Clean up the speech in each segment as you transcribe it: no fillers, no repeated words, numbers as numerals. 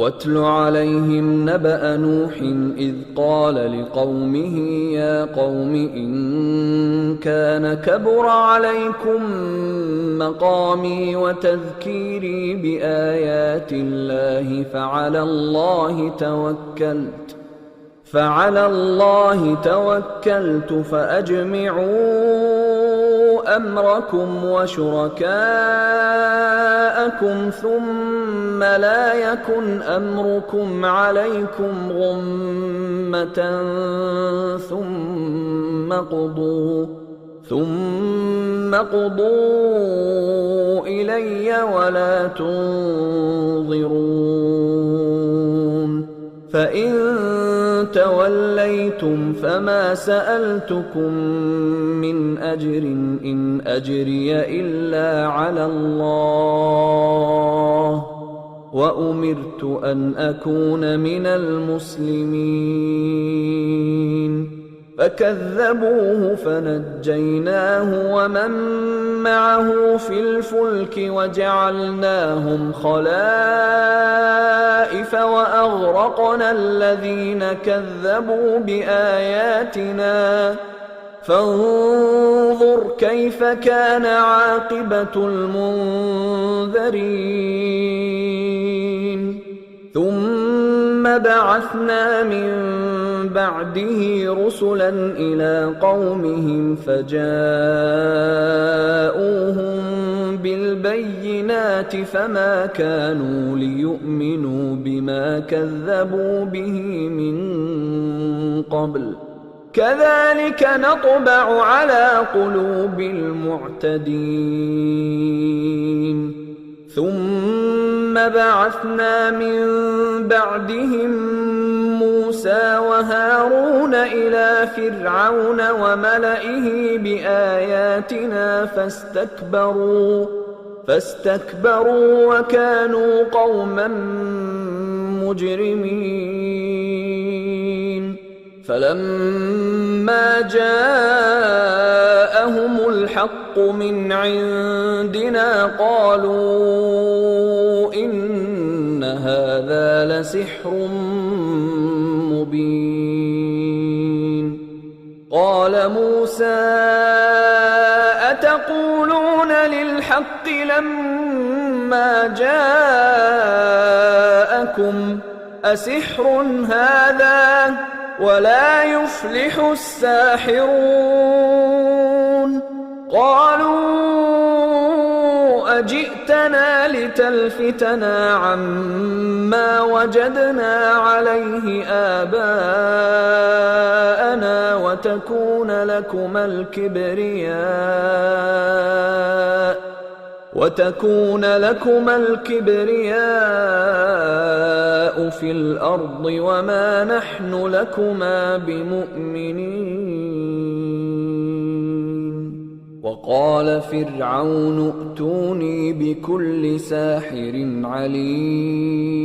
واتل عليهم نبأ نوح إذ قال لقومه يا قوم إن كان كبر عليكم مقامي وتذكيري بآيات الله فعلى الله توكلت فأجمعوا أمركم وشركاءكم ثم لا يكن أمركم عليكم غمة ثم قضوا إلي ولا تنظرون فإن توليتم فما سألتكم من أجر إن أجري إلا على الله وأمرت أن أكون من المسلمين فكذبوه فنجيناه ومن معه في الفلك وجعلناهم خلائف وأغرقنا الذين كذبوا بآياتنا فانظر كيف كان عاقبة المنذرين ثم بعثنا من بعده رسلا إلى قومهم فجاءوهم بالبينات فما كانوا ليؤمنوا بما كذبوا به من قبل كذلك نطبع على قلوب المعتدين ثم بعثنا من بعدهم موسى وهارون إلى فرعون وملئه بآياتنا فاستكبروا وكانوا قوما مجرمين فلما جاءهم الحق من عندنا قالوا إن هذا لسحر مبين قال موسى أتقولون للحق لما جاءكم أسحر هذا ولا يفلح الساحرون قالوا أجئتنا لتلفتنا عما وجدنا عليه آباءنا وتكون لكما الكبرياء في الأرض وما نحن لكما بمؤمنين وقال فرعون ائتوني بكل ساحر عليم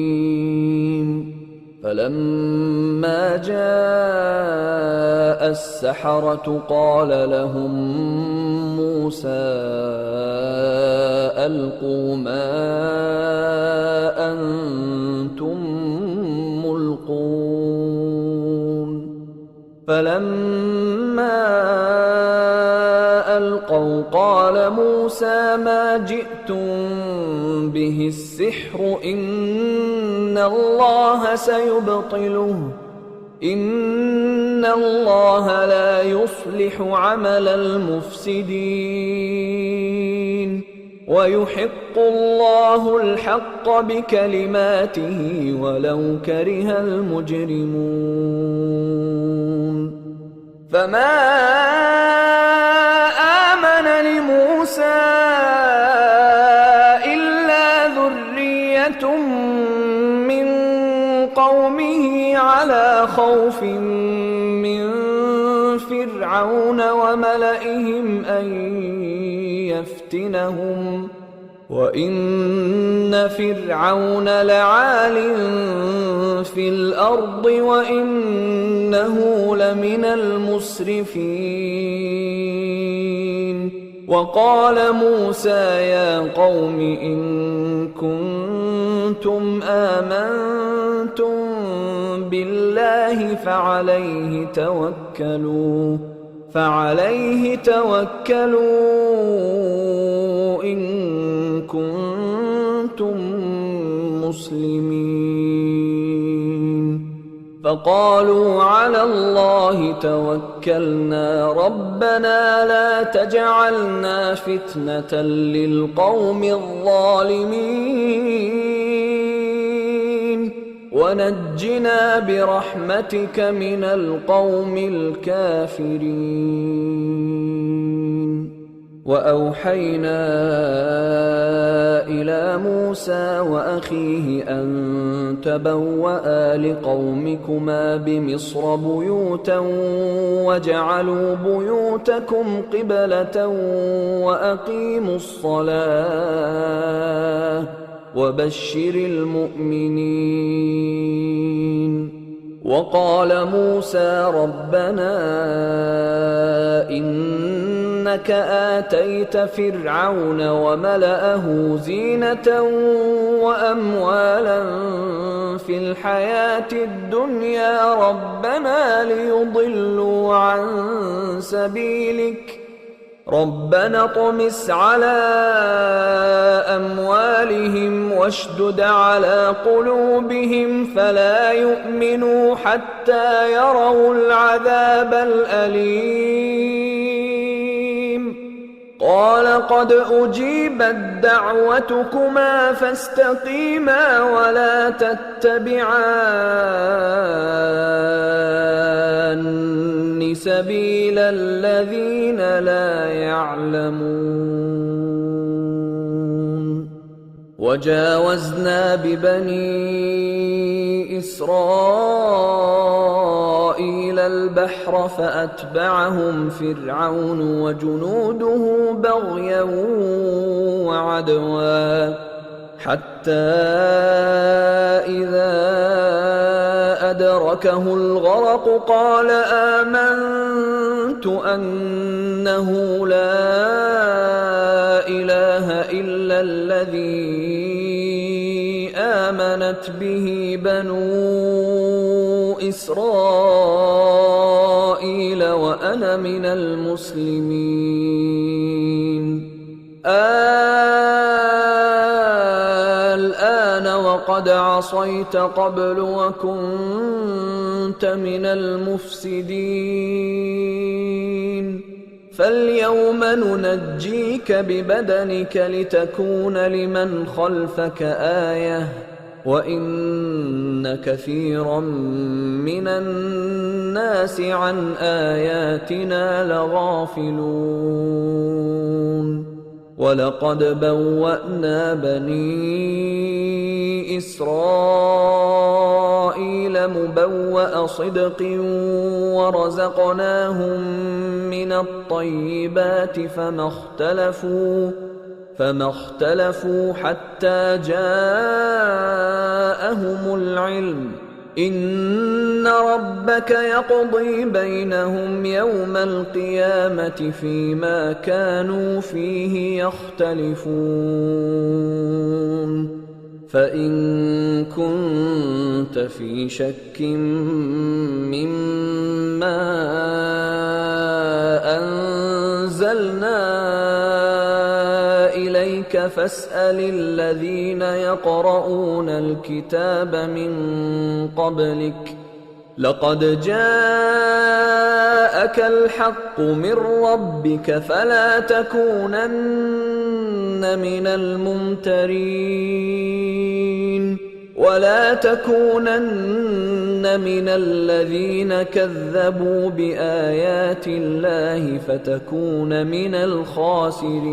فلما جاء السحرة قال لهم موسى ألقوا ما أنتم ملقون فلما ألقوا قال موسى ما جئتم به السحر إن الله سيبطله إن الله لا يصلح عمل المفسدين ويحق الله الحق بكلماته ولو كره المجرمون فما آمن لموسى إلا ذرية من قومه على خوف من فرعون وملئهم أن يفتنهم وإن فرعون لعال في الأرض وإنه لمن المسرفين وقال موسى يا قوم إن كنتم آمنتم الله فعليه توكلوا إن كنتم مسلمين. فقالوا على الله توكلنا ربنا لا تجعلنا فتنة للقوم الظالمين ونجنا برحمتك من القوم الكافرين. وأوحينا إلى موسى وأخيه أن تبوأ لقومكما بمصر بيوتا واجعلوا بيوتكم قبلة وأقيموا الصلاة وبشر المؤمنين. وقال موسى ربنا إنك آتيت فرعون وملأه زينة وأموالا في الحياة الدنيا ربنا ليضلوا عن سبيلك ربنا اطمس على أموالهم واشدد على قلوبهم فلا يؤمنوا حتى يروا العذاب الأليم. قال قد أجيبت دعوتكما فاستقيما ولا تتبعان سبيل الذين لا يعلمون. وجاوزنا ببني إسرائيل البحر فأتبعهم فرعون وجنوده بغيا وعدوا حتى إذا أدركه الغرق قال آمنت أنه لا إله إلا الذي آمنت به بنو إسرائيل وأنا من المسلمين. الآن وقد عصيت قبل وكنت من المفسدين فاليوم ننجيك ببدنك لتكون لمن خلفك آية وإن كثيرا من الناس عن آياتنا لغافلون. ولقد بوأنا بني إسرائيل مبوأ صدق ورزقناهم من الطيبات فما اختلفوا حتى جاءهم العلم إن ربك يقضي بينهم يوم القيامة فيما كانوا فيه يختلفون. فإن كنت في شك مما أنزلنا إليك فاسأل الذين يقرؤون الكتاب من قبلك لقد جاءك الحق من ربك فلا تكونن من الممترين ولا تكونن من الذين كذبوا بآيات الله فتكون من الخاسرين.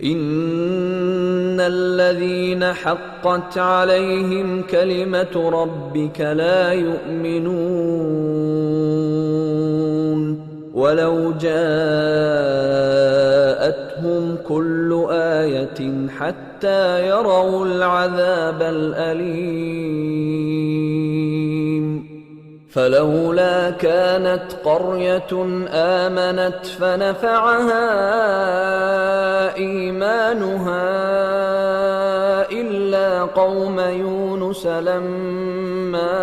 إن الذين حقت عليهم كلمة ربك لا يؤمنون ولو جاءتهم كل آية حتى يروا العذاب الأليم. فلولا كانت قرية آمنت فنفعها إيمانها إلا يا قوم يونس لما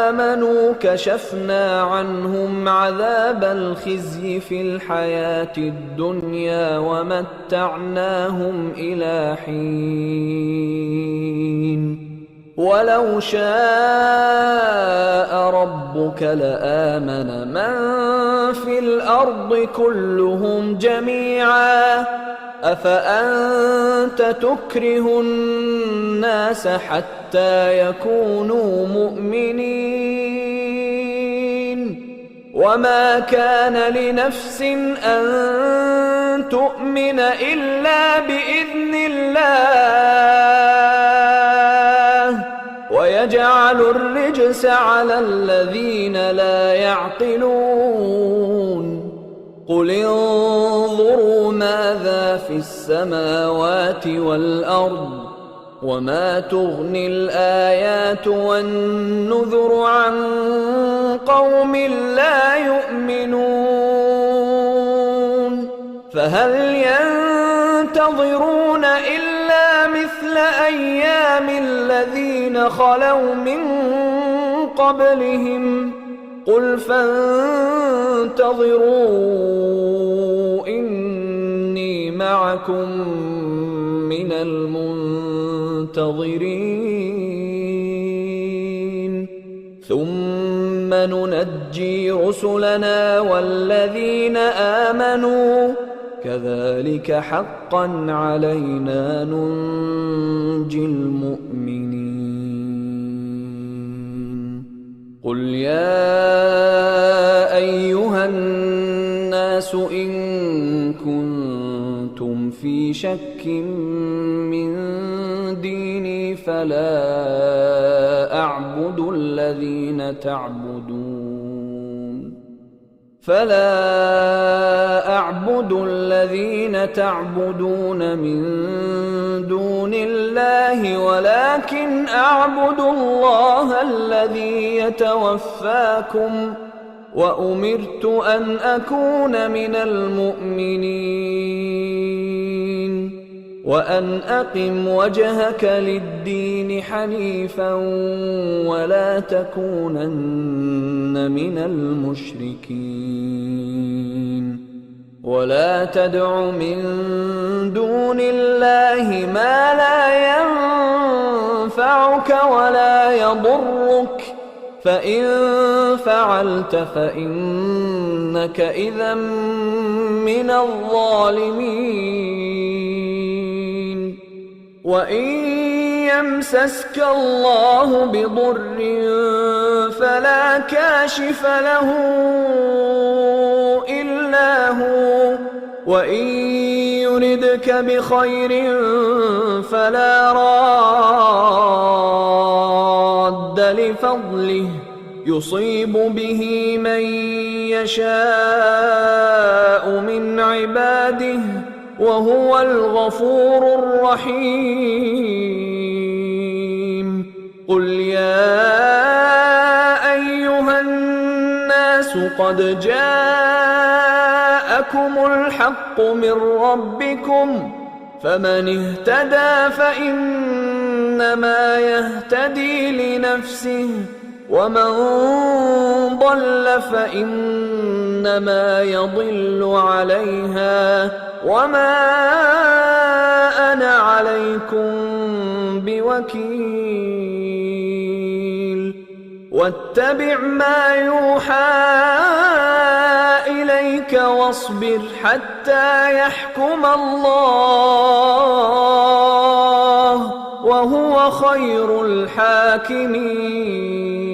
آمنوا كشفنا عنهم عذاب الخزي في الحياة الدنيا ومتعناهم إلى حين ولو شاء ربك لآمن من في الأرض كلهم جميعا أفأنت تكره الناس حتى يكونوا مؤمنين وما كان لنفس أن تؤمن إلا بإذن الله ويجعل الرجس على الذين لا يعقلون قل انظروا ماذا في السماوات والأرض وما تغني الآيات والنذر عن قوم لا يؤمنون فهل ينتظرون إلا مثل أيام الذين خلوا من قبلهم قل فانتظروا إني معكم من المنتظرين ثم ننجي رسلنا والذين آمنوا كذلك حقا علينا ننجي المؤمنين قل يا أيها الناس إن كنتم في شك من ديني فلا أعبد الذين تعبدون من دون الله ولكن أعبد الله الذي يتوفاكم وأمرت أن أكون من المؤمنين وأن أقم وجهك للدين حنيفا ولا تكونن من المشركين ولا تدع من دون الله ما لا ينفعك ولا يضرك فإن فعلت فإنك إذا من الظالمين وإن يمسسك الله بضر فلا كاشف له إلا هو وإن يردك بخير فلا راد لفضله يصيب به من يشاء من عباده وهو الغفور الرحيم قل يا أيها الناس قد جاءكم الحق من ربكم فمن اهتدى فإنما يهتدي لنفسه ومن ضل فإنما يضل عليها وما أنا عليكم بوكيل واتبع ما يوحى إليك واصبر حتى يحكم الله وهو خير الحاكمين